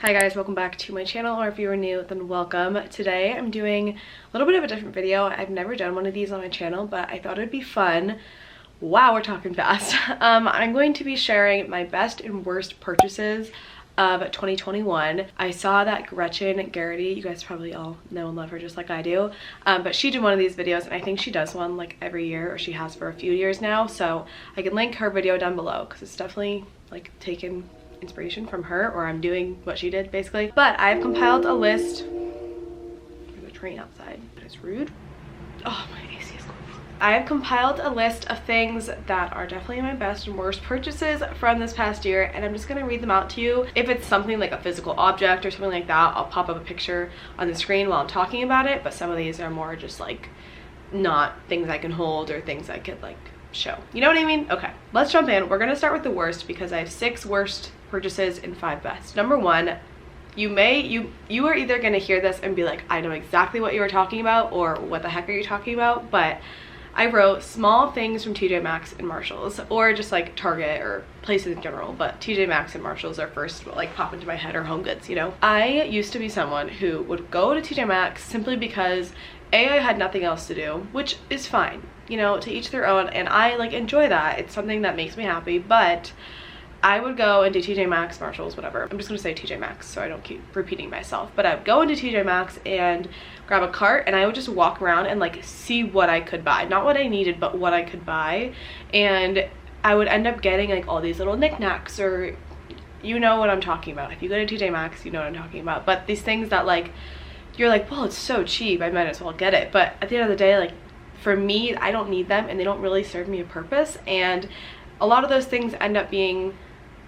Hi guys, welcome back to my channel, or if you are new, then welcome. Today I'm doing a little bit of a different video. I've never done one of these on my channel, but I thought it'd be fun. Wow, we're talking fast. I'm going to be sharing my best and worst purchases of 2021. I saw that Gretchen Garrity, you guys probably all know and love her just like I do, but she did one of these videos, and I think she does one like every year, or she has for a few years now, so I can link her video down below because it's definitely like taken inspiration from her, or I'm doing what she did basically. But I've compiled a list. There's a train outside, but it's rude. Oh, my AC is cold. I have compiled a list of things that are definitely my best and worst purchases from this past year, and I'm just gonna read them out to you. If it's something like a physical object or something like that, I'll pop up a picture on the screen while I'm talking about it, but some of these are more just like not things I can hold or things I could like show, you know what I mean? Okay, let's jump in. We're gonna start with the worst because I have 6 worst purchases and 5 best. Number 1, you are either gonna hear this and be like, I know exactly what you were talking about, or what the heck are you talking about, but I wrote small things from TJ Maxx and Marshalls, or just like Target or places in general, but TJ Maxx and Marshalls are first what like pop into my head, or Home Goods, you know? I used to be someone who would go to TJ Maxx simply because I had nothing else to do, which is fine, you know, to each their own, and I like enjoy that. It's something that makes me happy, but I would go into TJ Maxx, Marshalls, whatever. I'm just gonna say TJ Maxx so I don't keep repeating myself, but I would go into TJ Maxx and grab a cart, and I would just walk around and like see what I could buy, not what I needed, but what I could buy. And I would end up getting like all these little knickknacks, or you know what I'm talking about. If you go to TJ Maxx, you know what I'm talking about. But these things that like you're like, well, it's so cheap, I might as well get it. But at the end of the day, like for me, I don't need them, and they don't really serve me a purpose. And a lot of those things end up being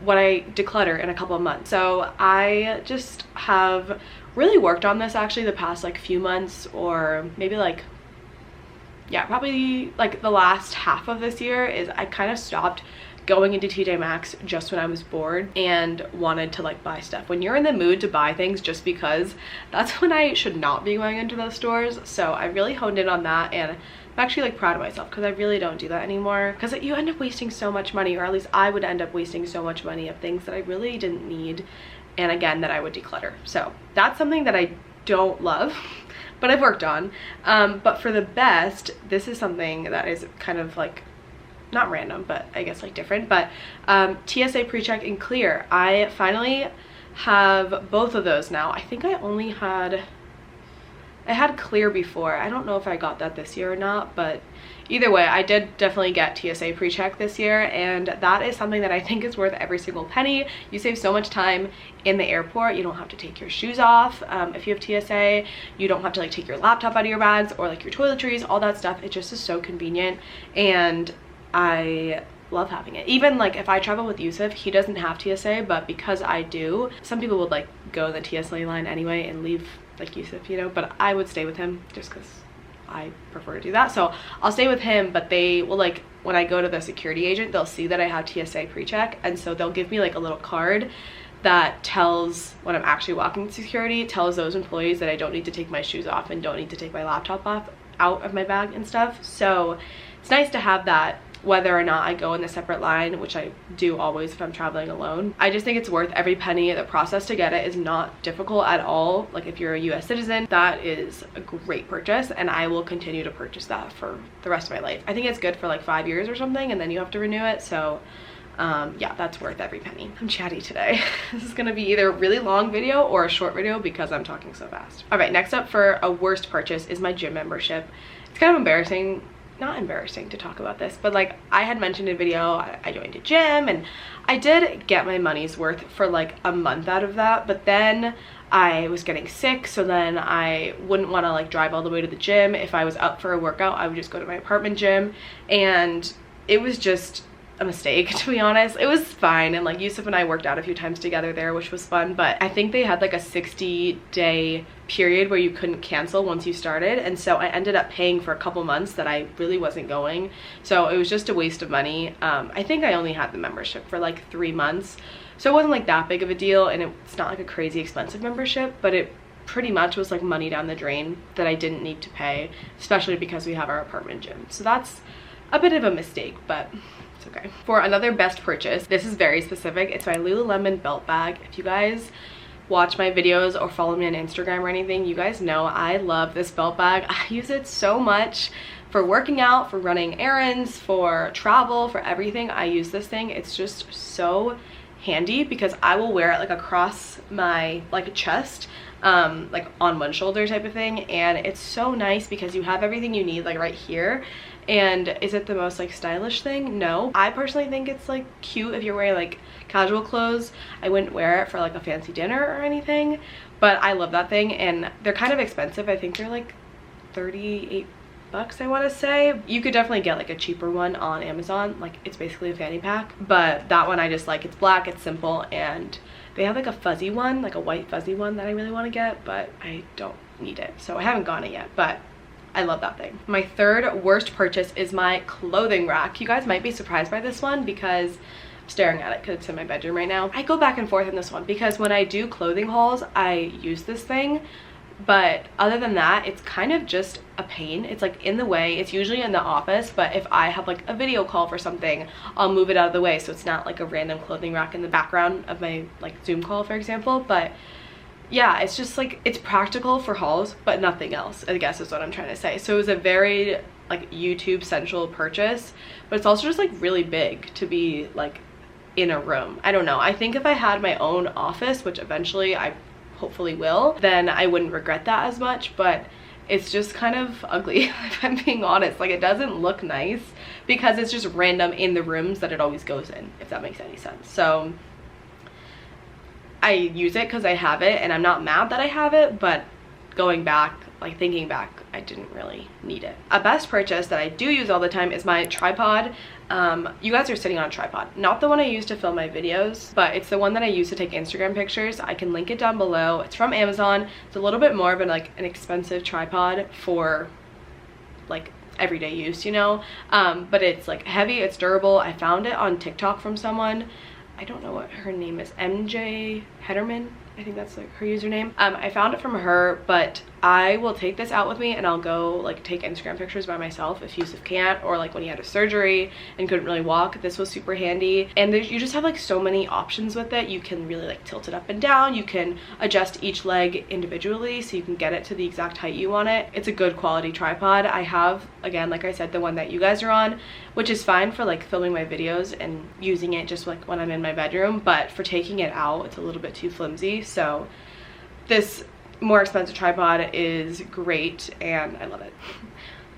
what I declutter in a couple of months. So I just have really worked on this actually the past like few months, or maybe like, yeah, probably like the last half of this year. Is I kind of stopped going into TJ Maxx just when I was bored and wanted to like buy stuff. When you're in the mood to buy things just because, that's when I should not be going into those stores. So I really honed in on that, and I'm actually like proud of myself because I really don't do that anymore, because you end up wasting so much money, or at least I would end up wasting so much money of things that I really didn't need, and again that I would declutter. So that's something that I don't love but I've worked on. But for the best, this is something that is kind of like not random, but I guess like different, but TSA PreCheck and Clear. I finally have both of those now. I think I had Clear before. I don't know if I got that this year or not, but either way, I did definitely get TSA PreCheck this year, and that is something that I think is worth every single penny. You save so much time in the airport. You don't have to take your shoes off. If you have TSA, you don't have to like take your laptop out of your bags, or like your toiletries, all that stuff. It just is so convenient, and I love having it. Even like if I travel with Yusuf, he doesn't have TSA, but because I do, some people would like go in the TSA line anyway and leave like Yusuf, you know, but I would stay with him just because I prefer to do that. So I'll stay with him, but they will like, when I go to the security agent, they'll see that I have TSA PreCheck, and so they'll give me like a little card that tells, when I'm actually walking to security, tells those employees that I don't need to take my shoes off and don't need to take my laptop off out of my bag and stuff. So it's nice to have that, whether or not I go in a separate line, which I do always if I'm traveling alone. I just think it's worth every penny. The process to get it is not difficult at all. Like if you're a US citizen, that is a great purchase, and I will continue to purchase that for the rest of my life. I think it's good for like 5 years or something, and then you have to renew it. So yeah, that's worth every penny. I'm chatty today. This is gonna be either a really long video or a short video because I'm talking so fast. All right, next up for a worst purchase is my gym membership. It's kind of embarrassing, not embarrassing to talk about this, but like I had mentioned in a video, I joined a gym, and I did get my money's worth for like a month out of that, but then I was getting sick, so then I wouldn't want to like drive all the way to the gym. If I was up for a workout, I would just go to my apartment gym, and it was just a mistake, to be honest. It was fine, and like Yusuf and I worked out a few times together there, which was fun, but I think they had like a 60-day period where you couldn't cancel once you started, and so I ended up paying for a couple months that I really wasn't going, so it was just a waste of money. I think I only had the membership for like 3 months, so it wasn't like that big of a deal, and it's not like a crazy expensive membership, but it pretty much was like money down the drain that I didn't need to pay, especially because we have our apartment gym. So that's a bit of a mistake, but it's okay. For another best purchase, this is very specific. It's my Lululemon belt bag. If you guys watch my videos or follow me on Instagram or anything, you guys know I love this belt bag. I use it so much for working out, for running errands, for travel, for everything. I use this thing. It's just so handy because I will wear it like across my like chest, like on one shoulder type of thing, and it's so nice because you have everything you need like right here. And is it the most like stylish thing? No. I personally think it's like cute if you're wearing like casual clothes. I wouldn't wear it for like a fancy dinner or anything, but I love that thing, and they're kind of expensive. I think they're like 38 bucks, I want to say. You could definitely get like a cheaper one on Amazon, like it's basically a fanny pack, but that one I just like. It's black, it's simple, and they have like a fuzzy one, like a white fuzzy one that I really want to get, but I don't need it, so I haven't gotten it yet, but I love that thing. My third worst purchase is my clothing rack. You guys might be surprised by this one because I'm staring at it because it's in my bedroom right now. I go back and forth in this one because when I do clothing hauls, I use this thing. But other than that, it's kind of just a pain. It's like in the way. It's usually in the office, but if I have like a video call for something, I'll move it out of the way so it's not like a random clothing rack in the background of my like Zoom call, for example. But yeah, it's just like, it's practical for hauls, but nothing else, I guess is what I'm trying to say. So it was a very like YouTube central purchase, but it's also just like really big to be like in a room. I don't know. I think if I had my own office, which eventually I hopefully will, then I wouldn't regret that as much, but it's just kind of ugly if I'm being honest. Like it doesn't look nice because it's just random in the rooms that it always goes in, if that makes any sense. So I use it because I have it, and I'm not mad that I have it, but going back, like thinking back, I didn't really need it. A best purchase that I do use all the time is my tripod. You guys are sitting on a tripod, not the one I use to film my videos, but it's the one that I use to take Instagram pictures. I can link it down below. It's from Amazon. It's a little bit more of an expensive tripod for like everyday use, you know, but it's like heavy, it's durable. I found it on TikTok from someone. I don't know what her name is, MJ Hederman, I think that's like her username. I found it from her, but I will take this out with me and I'll go like take Instagram pictures by myself if Yusuf can't, or like when he had a surgery and couldn't really walk. This was super handy, and you just have like so many options with it. You can really like tilt it up and down. You can adjust each leg individually so you can get it to the exact height you want it. It's a good quality tripod. I have, again, like I said, the one that you guys are on, which is fine for like filming my videos and using it just like when I'm in my bedroom, but for taking it out, it's a little bit too flimsy. So this more expensive tripod is great and I love it.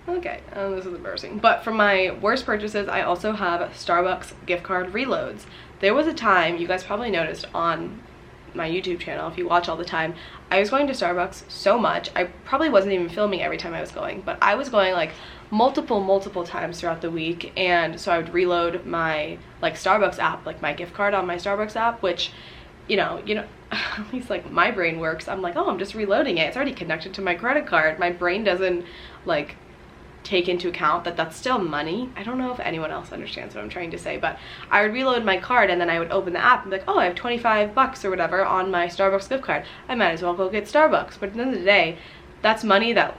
Okay, this is embarrassing. But for my worst purchases, I also have Starbucks gift card reloads. There was a time, you guys probably noticed on my YouTube channel, if you watch all the time, I was going to Starbucks so much. I probably wasn't even filming every time I was going, but I was going like multiple times throughout the week, and so I would reload my like Starbucks app, like my gift card on my Starbucks app, which you know, at least like my brain works. I'm like, oh, I'm just reloading it. It's already connected to my credit card. My brain doesn't like take into account that that's still money. I don't know if anyone else understands what I'm trying to say, but I would reload my card and then I would open the app and be like, oh, I have 25 bucks or whatever on my Starbucks gift card. I might as well go get Starbucks. But at the end of the day, that's money that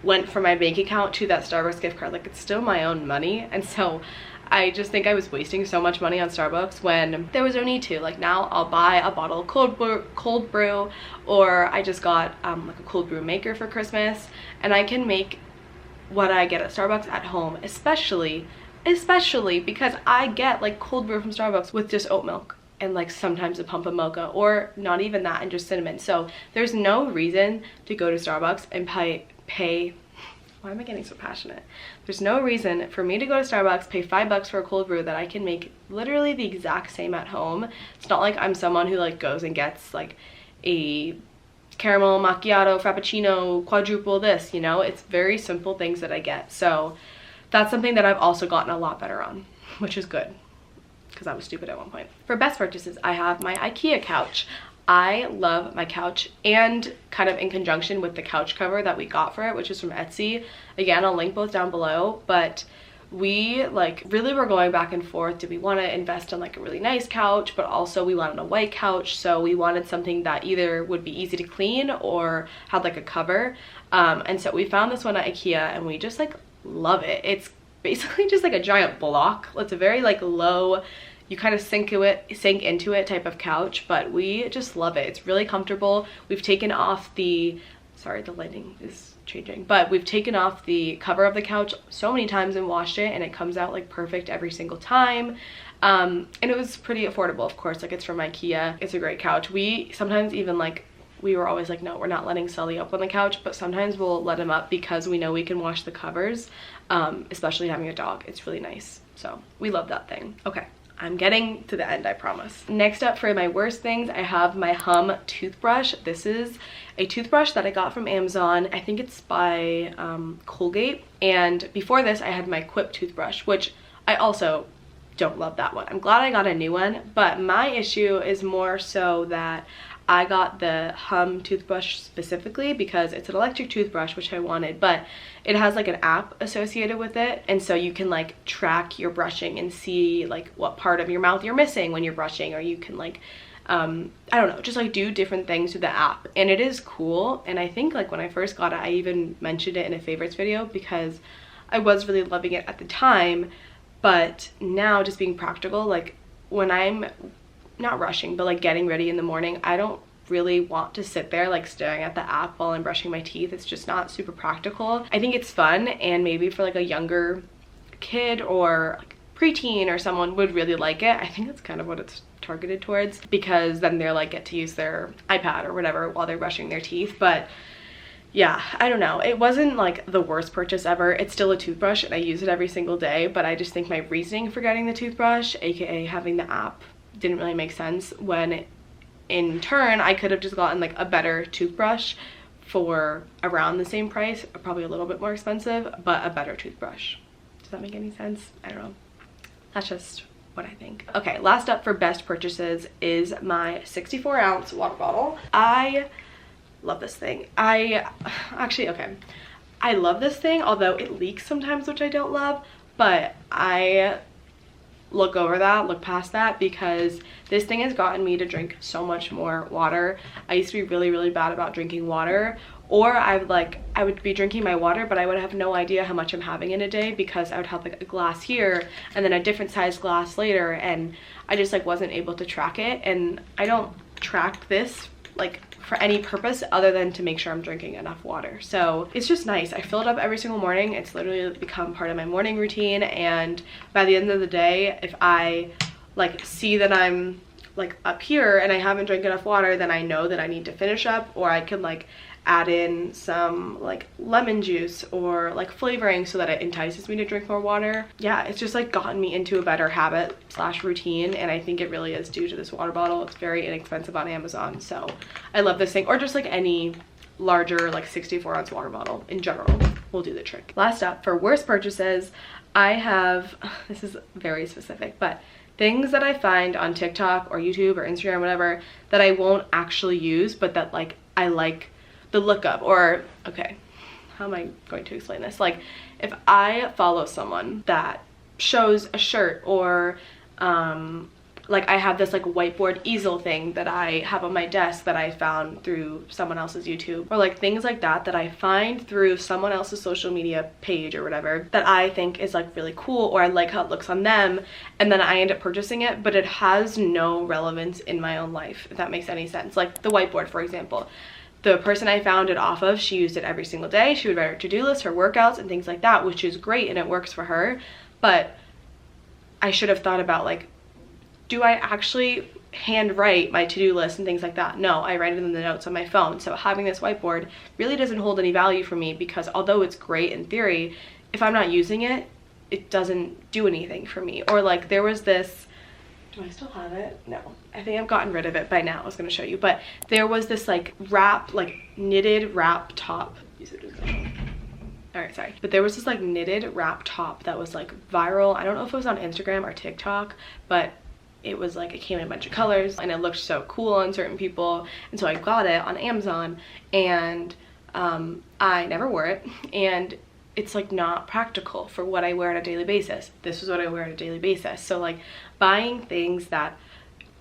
went from my bank account to that Starbucks gift card. Like, it's still my own money, and so I just think I was wasting so much money on Starbucks when there was no need to. Like, now I'll buy a bottle of cold brew, or I just got like a cold brew maker for Christmas, and I can make what I get at Starbucks at home, especially because I get like cold brew from Starbucks with just oat milk and like sometimes a pump of mocha, or not even that, and just cinnamon. So there's no reason to go to Starbucks and pay why am I getting so passionate? There's no reason for me to go to Starbucks, pay $5 for a cold brew that I can make literally the exact same at home. It's not like I'm someone who like goes and gets like a caramel macchiato, frappuccino, quadruple this, you know? It's very simple things that I get. So that's something that I've also gotten a lot better on, which is good, because I was stupid at one point. For best purchases, I have my Ikea couch. I love my couch, and kind of in conjunction with the couch cover that we got for it, which is from Etsy. Again, I'll link both down below, but we like really were going back and forth. Did we want to invest in like a really nice couch, but also we wanted a white couch, so we wanted something that either would be easy to clean or had like a cover. And so we found this one at Ikea and we just like love it. It's basically just like a giant block. It's a very like low you kind of sink into it type of couch, but we just love it. It's really comfortable. We've taken off the, sorry, the lighting is changing, but we've taken off the cover of the couch so many times and washed it, and it comes out like perfect every single time. And it was pretty affordable, of course, like it's from Ikea. It's a great couch. We sometimes even like, we were always like, no, we're not letting Sully up on the couch, but sometimes we'll let him up because we know we can wash the covers, especially having a dog. It's really nice. So we love that thing. Okay, I'm getting to the end, I promise. Next up for my worst things, I have my Hum toothbrush. This is a toothbrush that I got from Amazon. I think it's by Colgate. And before this, I had my Quip toothbrush, which I also don't love that one. I'm glad I got a new one, but my issue is more so that I got the Hum toothbrush specifically because it's an electric toothbrush, which I wanted, but it has like an app associated with it, and so you can like track your brushing and see like what part of your mouth you're missing when you're brushing, or you can like I don't know, just like do different things with the app, and it is cool. And I think like when I first got it, I even mentioned it in a favorites video because I was really loving it at the time. But now, just being practical, like when I'm not rushing, but like getting ready in the morning, I don't really want to sit there like staring at the app while I'm brushing my teeth. It's just not super practical. I think it's fun, and maybe for like a younger kid or like preteen or someone would really like it. I think that's kind of what it's targeted towards, because then they're like get to use their iPad or whatever while they're brushing their teeth. But yeah, I don't know. It wasn't like the worst purchase ever. It's still a toothbrush and I use it every single day, but I just think my reasoning for getting the toothbrush, aka having the app, didn't really make sense, when in turn I could have just gotten like a better toothbrush for around the same price, probably a little bit more expensive, but a better toothbrush. Does that make any sense? I don't know. That's just what I think. Okay, last up for best purchases is my 64-ounce water bottle. I love this thing. I love this thing, although it leaks sometimes, which I don't love, but I look past that, because this thing has gotten me to drink so much more water. I used to be really, really bad about drinking water, or I would be drinking my water, but I would have no idea how much I'm having in a day, because I would have like a glass here and then a different size glass later, and I just like wasn't able to track it. And I don't track this like for any purpose other than to make sure I'm drinking enough water. So it's just nice. I fill it up every single morning. It's literally become part of my morning routine, and by the end of the day, if I like see that I'm like up here and I haven't drank enough water, then I know that I need to finish up, or I can like add in some like lemon juice or like flavoring so that it entices me to drink more water. Yeah, it's just like gotten me into a better habit / routine, and I think it really is due to this water bottle. It's very inexpensive on Amazon, so I love this thing. Or just like any larger like 64-ounce water bottle in general will do the trick. Last up for worst purchases, I have, this is very specific, but things that I find on TikTok or YouTube or Instagram, whatever, that I won't actually use, but that like I like the look of. Or okay, how am I going to explain this? Like if I follow someone that shows a shirt, or like I have this like whiteboard easel thing that I have on my desk that I found through someone else's YouTube, or like things like that that I find through someone else's social media page or whatever, that I think is like really cool, or I like how it looks on them, and then I end up purchasing it, but it has no relevance in my own life, if that makes any sense. Like the whiteboard, for example. The person I found it off of, she used it every single day. She would write her to-do list, her workouts, and things like that, which is great, and it works for her. But I should have thought about like, do I actually handwrite my to-do list and things like that? No, I write it in the notes on my phone. So having this whiteboard really doesn't hold any value for me, because although it's great in theory, if I'm not using it, it doesn't do anything for me. Or like there was this, do I still have it? No, I think I've gotten rid of it by now. I was going to show you, but there was this like knitted wrap top. All right, sorry. But there was this like knitted wrap top that was like viral. I don't know if it was on Instagram or TikTok, but it was like, it came in a bunch of colors and it looked so cool on certain people. And so I got it on Amazon, and I never wore it. And it's like not practical for what I wear on a daily basis. This is what I wear on a daily basis. So like buying things that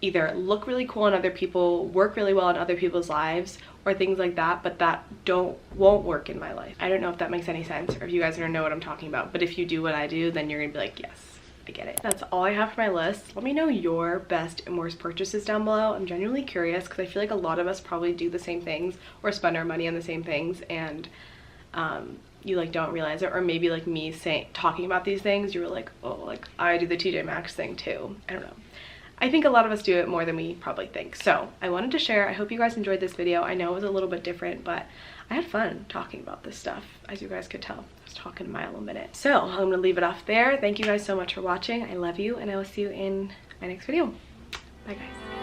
either look really cool on other people, work really well in other people's lives, or things like that, but that won't work in my life. I don't know if that makes any sense, or if you guys don't know what I'm talking about, but if you do what I do, then you're gonna be like, yes, I get it. That's all I have for my list. Let me know your best and worst purchases down below. I'm genuinely curious because I feel like a lot of us probably do the same things or spend our money on the same things, and you like don't realize it. Or maybe like me talking about these things, you were like, oh, like I do the TJ Maxx thing too. I don't know. I think a lot of us do it more than we probably think. So I wanted to share. I hope you guys enjoyed this video. I know it was a little bit different, but I had fun talking about this stuff, as you guys could tell. I was talking a mile a minute. So I'm gonna leave it off there. Thank you guys so much for watching. I love you, and I will see you in my next video. Bye guys.